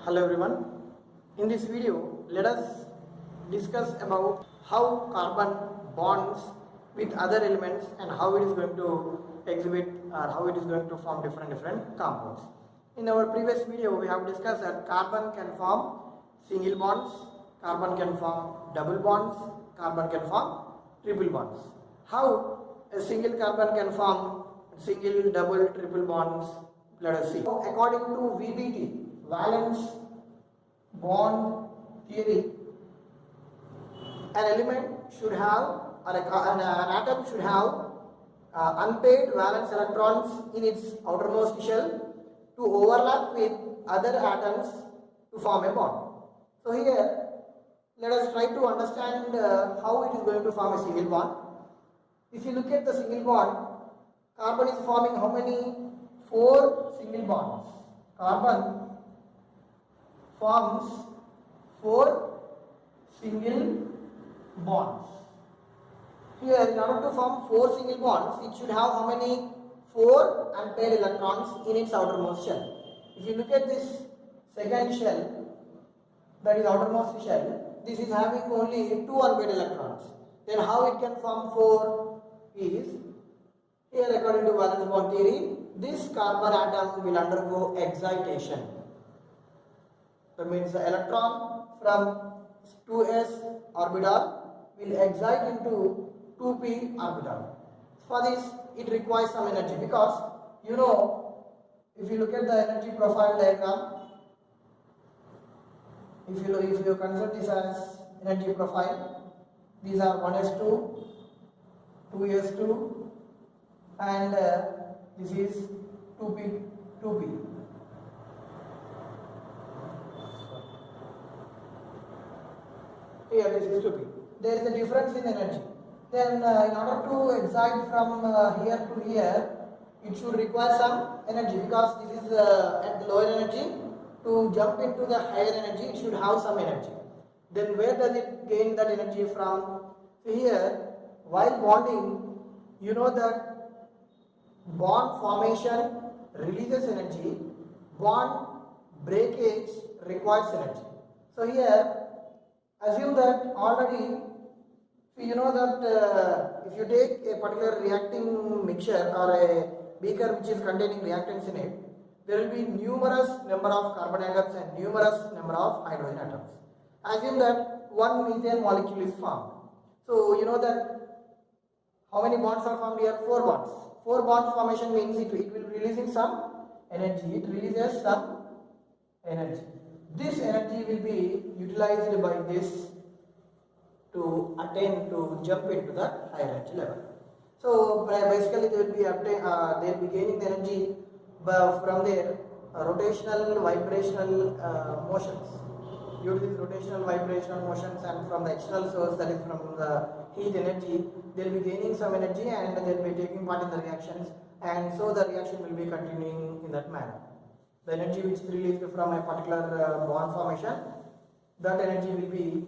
Hello everyone. In this video, let us discuss about how carbon bonds with other elements and how it is going to exhibit or how it is going to form different compounds. In our previous video, we have discussed that carbon can form single bonds, carbon can form double bonds, carbon can form triple bonds. How a single carbon can form single, double, triple bonds, let us see. According to VBT, valence bond theory, an element should have or an atom should have unpaired valence electrons in its outermost shell to overlap with other atoms to form a bond. So here let us try to understand how it is going to form a single bond. If you look at the single bond, carbon is forming how many? 4 single bonds. Carbon forms 4 single bonds. Here, in order to form 4 single bonds, it should have how many? 4 unpaired electrons in its outermost shell. If you look at this second shell, that is outermost shell, this is having only 2 unpaired electrons. Then how it can form 4 is, here according to valence bond theory, this carbon atom will undergo excitation. That means the electron from 2s orbital will excite into 2p orbital. For this, it requires some energy because you know, if you look at the energy profile diagram, if you consider this as energy profile, these are 1s2, 2s2, and this is 2p. Here this is 2p. There is a difference in energy. Then in order to excite from here to here, it should require some energy because this is at the lower energy. To jump into the higher energy, it should have some energy. Then where does it gain that energy from? So here, while bonding, you know that bond formation releases energy, bond breakage requires energy. So here, assume that already, you know that if you take a particular reacting mixture or a beaker which is containing reactants in it, there will be numerous number of carbon atoms and numerous number of hydrogen atoms. Assume that one methane molecule is formed. So you know that how many bonds are formed here? 4 bonds. 4 bonds formation means it will be releasing some energy. It releases some energy. This energy will be utilized by this to jump into the higher energy level. So basically they will be gaining the energy from their rotational vibrational motions. Due to these rotational vibrational motions and from the external source, that is from the heat energy, they will be gaining some energy and they will be taking part in the reactions, and so the reaction will be continuing in that manner. The energy which is released from a particular bond formation, that energy will be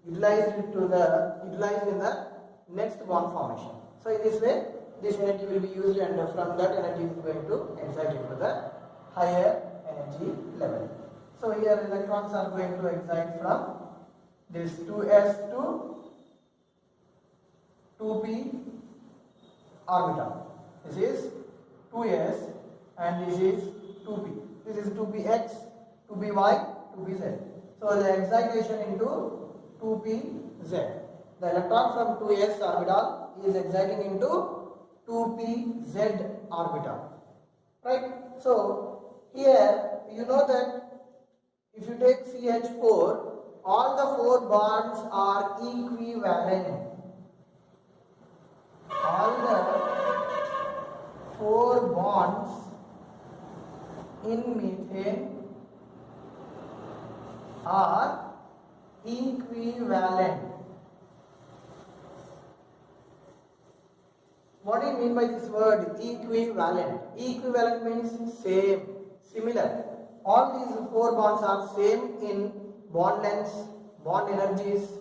utilized in the next bond formation. So in this way, this energy will be used, and from that energy is going to excite into the higher energy level. So here electrons are going to excite from this 2s to 2p orbital. This is 2s and this is 2p. This is 2px, 2py, 2pz. So the excitation into 2pz. The electron from 2s orbital is exciting into 2pz orbital. Right? So here you know that if you take CH4, all the 4 bonds are equivalent. All the 4 bonds in methane are equivalent. What do you mean by this word equivalent? Equivalent means same, similar. All these 4 bonds are same in bond lengths, bond energies,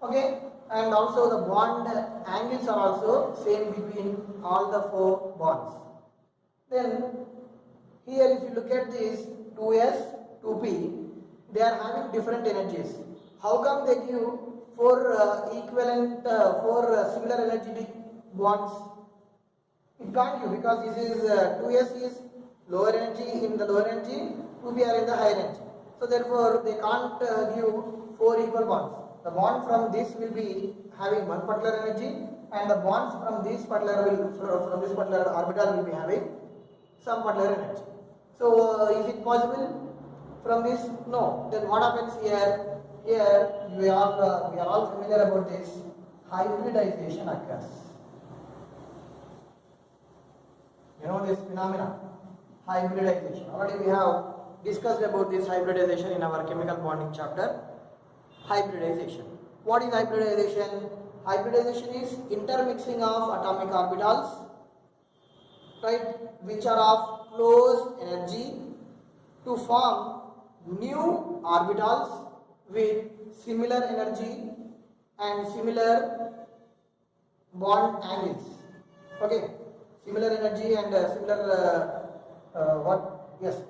okay, and also the bond angles are also same between all the 4 bonds. Then here if you look at this 2s, 2p, they are having different energies. How come they give four similar energetic bonds? It can't give, because this is 2s is lower energy, in the lower energy, 2p are in the higher energy. So therefore they can't give four equal bonds. The bond from this will be having one particular energy, and the bonds from this particular orbital will be having some particular energy. So is it possible from this? No. Then what happens here? Here we are all familiar about this. Hybridization occurs. You know this phenomena, hybridization. Already we have discussed about this hybridization in our chemical bonding chapter. Hybridization. What is hybridization? Hybridization is intermixing of atomic orbitals, right, which are of closed energy to form new orbitals with similar energy and similar bond angles. Okay, similar energy and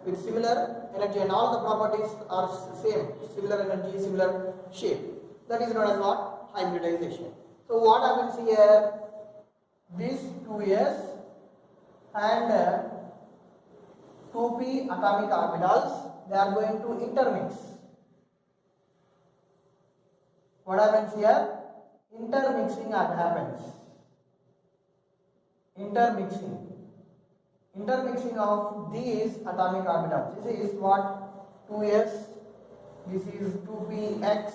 with similar energy, and all the properties are same, similar energy, similar shape. That is known as what? Hybridization. So what happens here? These 2s and 2p atomic orbitals, they are going to intermix. What happens here? Intermixing happens. Intermixing of these atomic orbitals. This is what? 2s, this is 2px,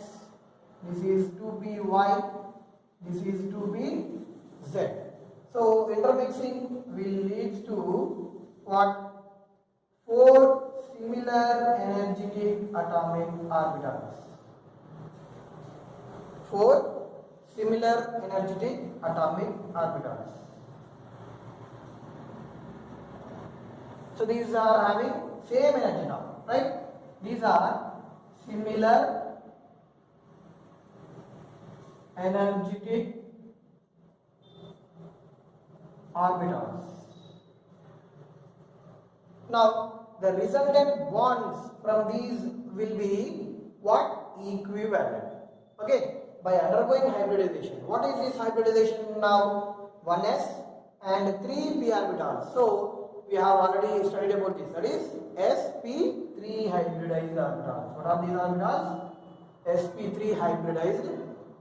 this is 2py, this is 2pz. So intermixing will lead to what? 4 similar energetic atomic orbitals. 4 similar energetic atomic orbitals. So these are having same energy now, right? These are similar energetic orbitals. Now the resultant bonds from these will be what? Equivalent. Okay, by undergoing hybridization. What is this hybridization now? 1s and 3p orbitals. So we have already studied about this. That is sp3 hybridized orbitals. What are these orbitals? sp3 hybridized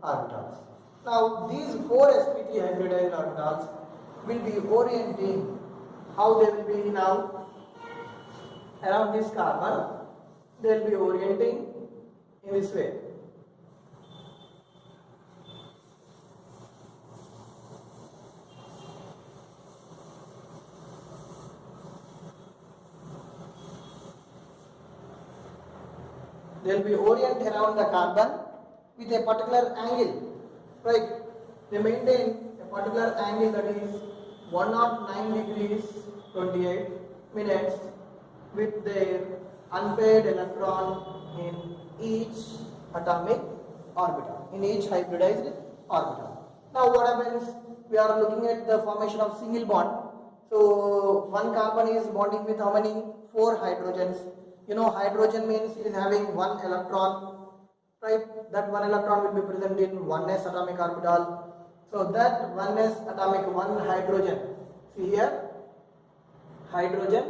orbitals. Now these 4 sp3 hybridized orbitals will be orienting. How they will be now? Around this carbon, they will be orienting in this way. They will be orient around the carbon with a particular angle, right? They maintain a particular angle, that is 109 degrees 28 minutes, with their unpaired electron in each atomic orbital, in each hybridized orbital. Now what happens? We are looking at the formation of single bond. So one carbon is bonding with how many? 4 hydrogens. You know, hydrogen means it is having 1 electron, right? That 1 electron will be present in 1s atomic orbital. So that 1s atomic, 1 hydrogen, see here, hydrogen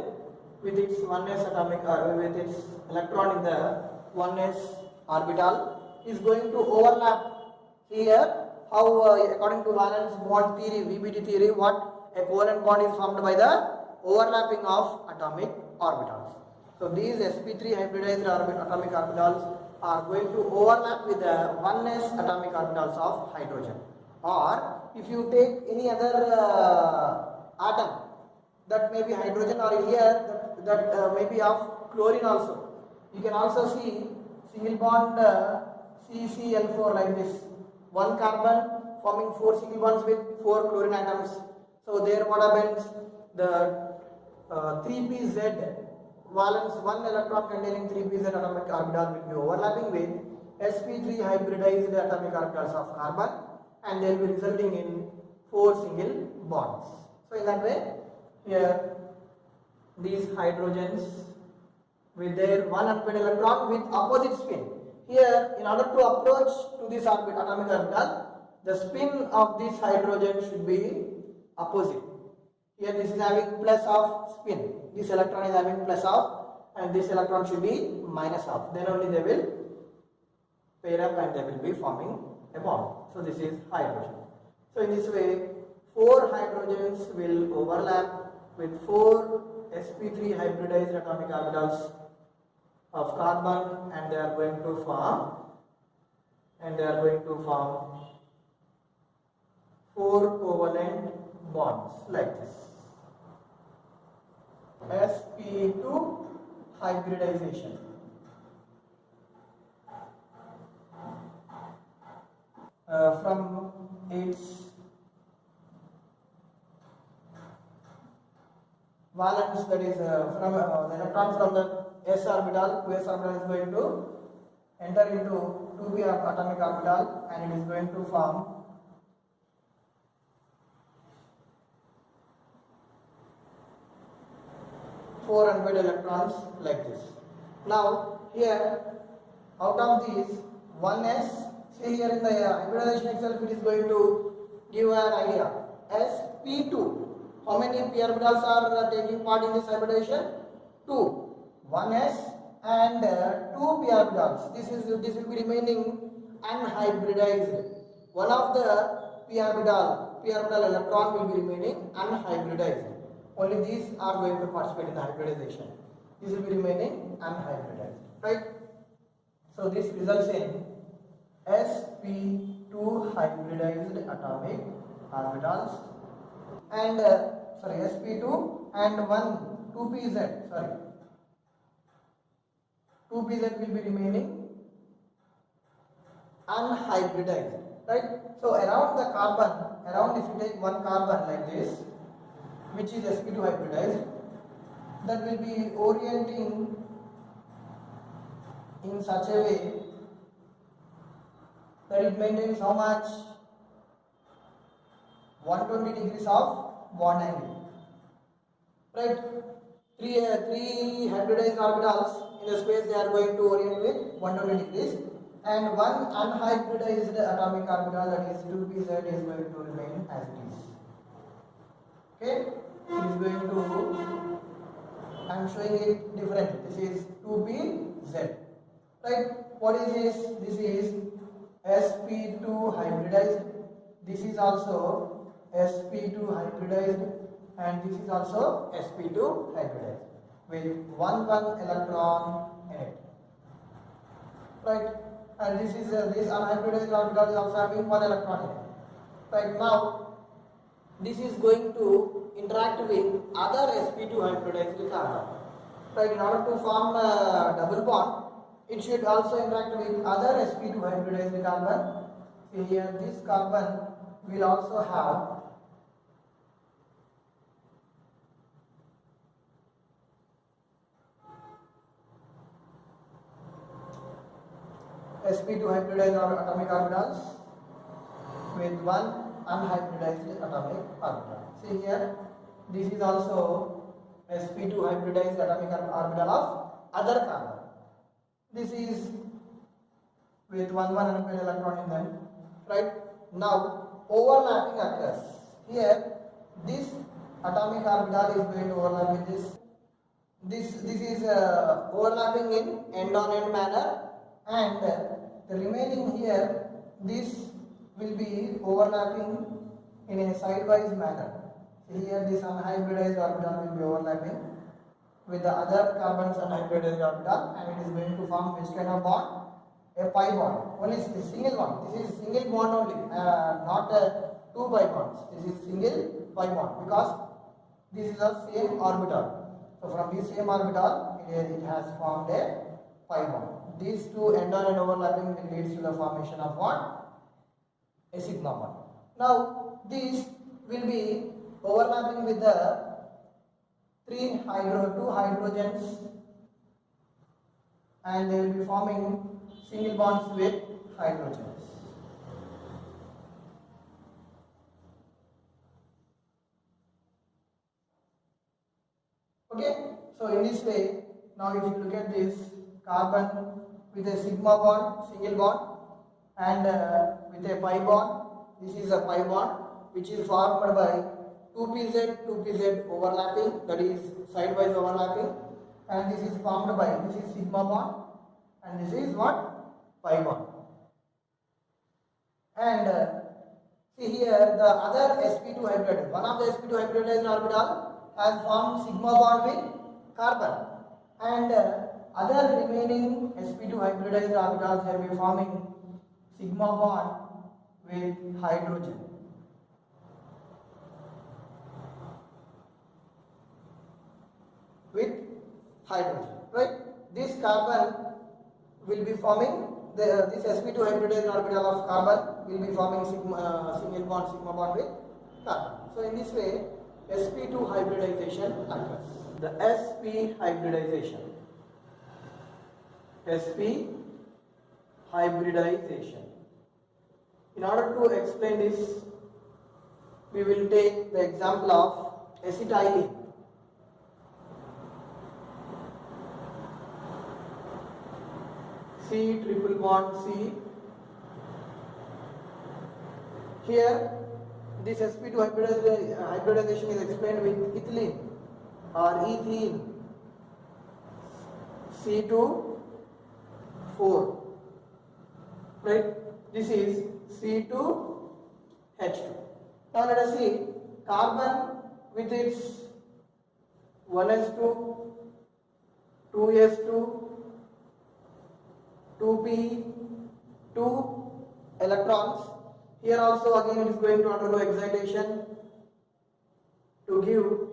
with its 1s atomic, with its electron in the 1s orbital is going to overlap. See here how according to valence bond theory, VBT theory, what a covalent bond is formed by the overlapping of atomic orbitals. So these sp3 hybridized atomic orbitals are going to overlap with the 1s atomic orbitals of hydrogen. Or if you take any other atom that may be hydrogen, or here that may be of chlorine also, you can also see single bond CCl4 like this. 1 carbon forming 4 single bonds with 4 chlorine atoms. So there what happens? The 3pz valence, 1 electron containing 3pz atomic orbital will be overlapping with sp3 hybridized atomic orbitals of carbon, and they will be resulting in 4 single bonds. So in that way, here these hydrogens with their one unpaired electron with opposite spin. Here, in order to approach to this atomic orbital, the spin of this hydrogen should be opposite. Here this is having plus of spin. This electron is having plus of, and this electron should be minus of. Then only they will pair up and they will be forming a bond. So this is hydrogen. So in this way, 4 hydrogens will overlap with 4 sp3 hybridized atomic orbitals of carbon, and they are going to form 4 covalent bonds like this. sp2 hybridization. From its valence, that is from the electron from the s orbital to s orbital is going to enter into 2p atomic orbital, and it is going to form four unpaired electrons like this. Now here, out of these 1s, see here in the hybridization itself, it is going to give an idea. sp2. How many p orbitals are taking part in this hybridization? 2. 1s and 2 p orbitals. This will be remaining unhybridized. One of the p orbital electron will be remaining unhybridized. Only these are going to participate in the hybridization. This will be remaining unhybridized, right? So this results in sp2 hybridized atomic orbitals, and sp2 and 2pz, 2pz will be remaining unhybridized, right? So around the carbon, if you take one carbon like this, which is sp2 hybridized, that will be orienting in such a way that it maintains how much? 120 degrees of bond angle, right? Three hybridized orbitals in the space, they are going to orient with 120 degrees, and one unhybridized atomic orbital, that is 2pz, is going to remain as it is. Okay, it is going to, I am showing it different. This is 2pz, right? What is this? This is sp2 hybridized. This is also sp2 hybridized, and this is also sp2 hybridized with one electron in it, right? And this is this unhybridized orbital is also having one electron in it. Right now, this is going to interact with other sp2 hybridized carbon. Right, in order to form a double bond, it should also interact with other sp2 hybridized carbon. See here, this carbon will also have sp2 hybridized atomic orbitals with one unhybridized atomic orbital. See here, this is also sp2 hybridized atomic orbital of other carbon. This is with one unpaired electron in them, right? Now overlapping occurs. Here, this atomic orbital is going to overlap with this. This is overlapping in end-on-end manner, and the remaining here, this will be overlapping in a sidewise manner. Here, this unhybridized orbital will be overlapping with the other carbon's unhybridized orbital, and it is going to form which kind of bond? A pi bond. Only a single bond. This is single bond only, not two pi bonds. This is single pi bond because this is the same orbital. So from this same orbital, it has formed a pi bond. These two end-on and overlapping will lead to the formation of what? A sigma bond. Now these will be overlapping with the two hydrogens, and they will be forming single bonds with hydrogens. Okay, so in this way, Now if you look at this carbon with a sigma bond, single bond, and with a pi bond, this is a pi bond which is formed by 2pz overlapping, that is sidewise overlapping, and this is formed by, this is sigma bond and this is what? Pi bond. And see here the other sp2 hybridized, one of the sp2 hybridized orbital has formed sigma bond with carbon, and other remaining sp2 hybridized orbitals will be forming sigma bond with hydrogen. With hydrogen, right? This carbon will be forming this sp2 hybridized orbital of carbon will be forming single bond sigma bond with carbon. So in this way sp2 hybridization occurs. The sp hybridization. sp hybridization. In order to explain this, we will take the example of acetylene. C triple bond C. Here this sp2 hybridization is explained with ethylene or ethene. C2 4. Right? This is C2H2. Now let us see carbon with its 1s2, 2s2, 2p, 2 electrons. Here also again it is going to undergo excitation to give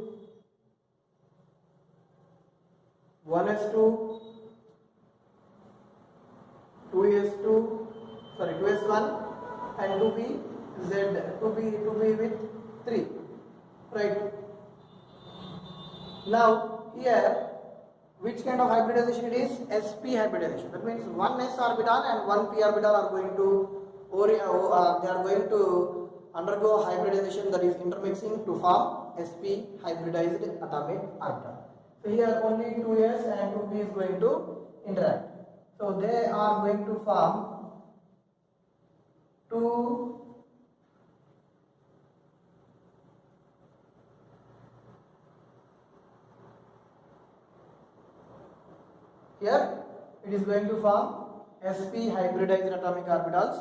1s2, 2s1 and 2p with 3, right? Now here which kind of hybridization it is? sp hybridization. That means one s orbital and one p orbital are going to they are going to undergo hybridization, that is intermixing to form sp hybridized atomic orbital. So here only 2s and 2p is going to interact. So they are going to form 2 here it is going to form sp hybridized atomic orbitals,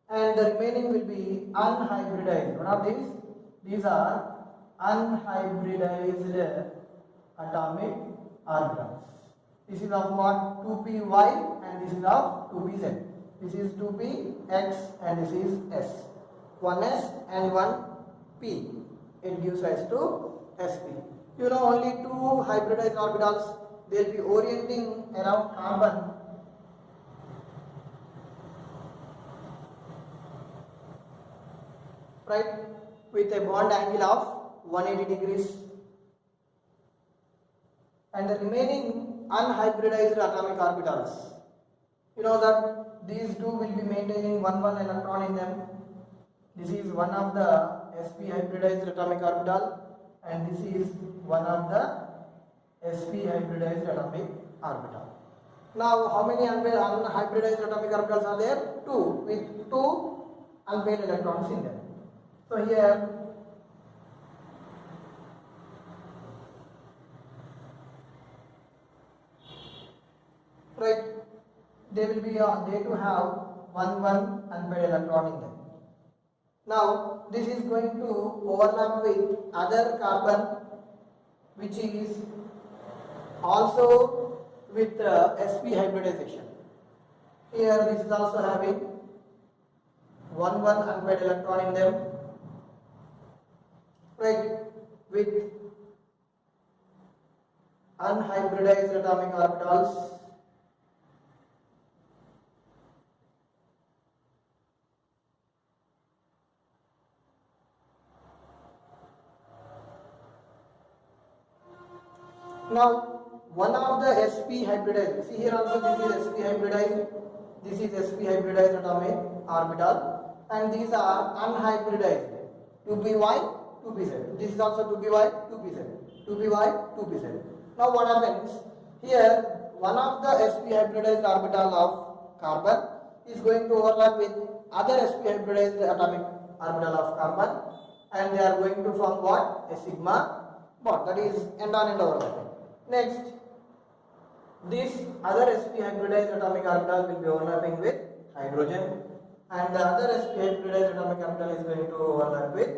and the remaining will be unhybridized. One of these are unhybridized atomic orbitals. This is of what? 2py and this is of 2pz. This is 2px and this is s. 1s and 1p. It gives rise to sp. You know only 2 hybridized orbitals, they will be orienting around carbon. Right, with a bond angle of 180 degrees, and the remaining unhybridized atomic orbitals, you know that these two will be maintaining one electron in them. This is one of the sp hybridized atomic orbital and this is one of the sp hybridized atomic orbital. Now how many unhybridized atomic orbitals are there? 2, with 2 unpaired electrons in them. So here right, they will be they to have one unpaired electron in them. Now this is going to overlap with other carbon which is also with sp hybridization. Here this is also having one unpaired electron in them, right, with unhybridized atomic orbitals. Now one of the sp hybridized, see here also this is sp hybridized, this is sp hybridized atomic orbital, and these are unhybridized 2py 2pz. This is also 2py 2pz, 2py 2pz. Now what happens here one of the sp hybridized orbital of carbon is going to overlap with other sp hybridized atomic orbital of carbon, and they are going to form what? A sigma bond, that is end-on-end overlapping. Next, this other sp hybridized atomic orbital will be overlapping with hydrogen, and the other sp hybridized atomic orbital is going to overlap with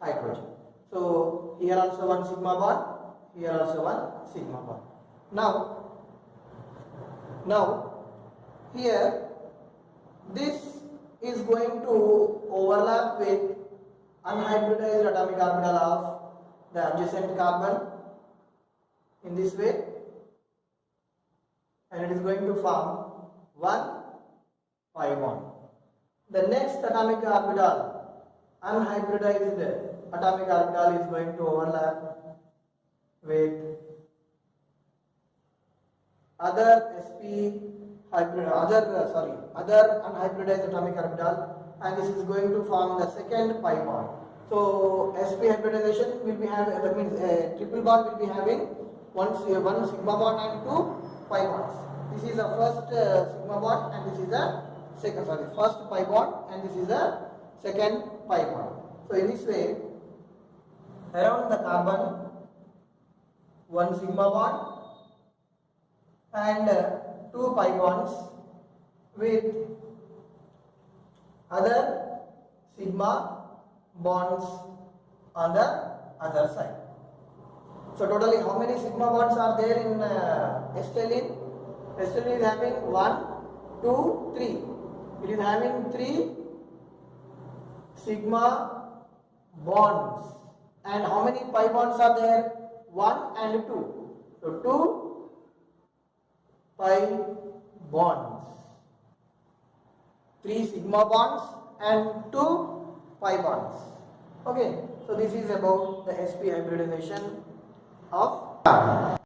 hydrogen. So here also one sigma bond, here also one sigma bond. Now here this is going to overlap with unhybridized atomic orbital of the adjacent carbon in this way, and it is going to form one pi bond. The next atomic orbital, unhybridized atomic orbital, is going to overlap with other other unhybridized atomic orbital, and this is going to form the second pi bond. So sp hybridization will be having, that means a triple bond will be having one sigma bond and two pi bonds. This is the first sigma bond, and this is the first pi bond, and this is the second pi bond. So in this way, around the carbon, one sigma bond and two pi bonds with other sigma bonds on the other side. So totally how many sigma bonds are there in stellene? Stellene is having 1, 2, 3. It is having 3 sigma bonds. And how many pi bonds are there? 1 and 2. So 2 pi bonds, 3 sigma bonds and 2 pi bonds. Okay, so this is about the sp hybridization of carbon.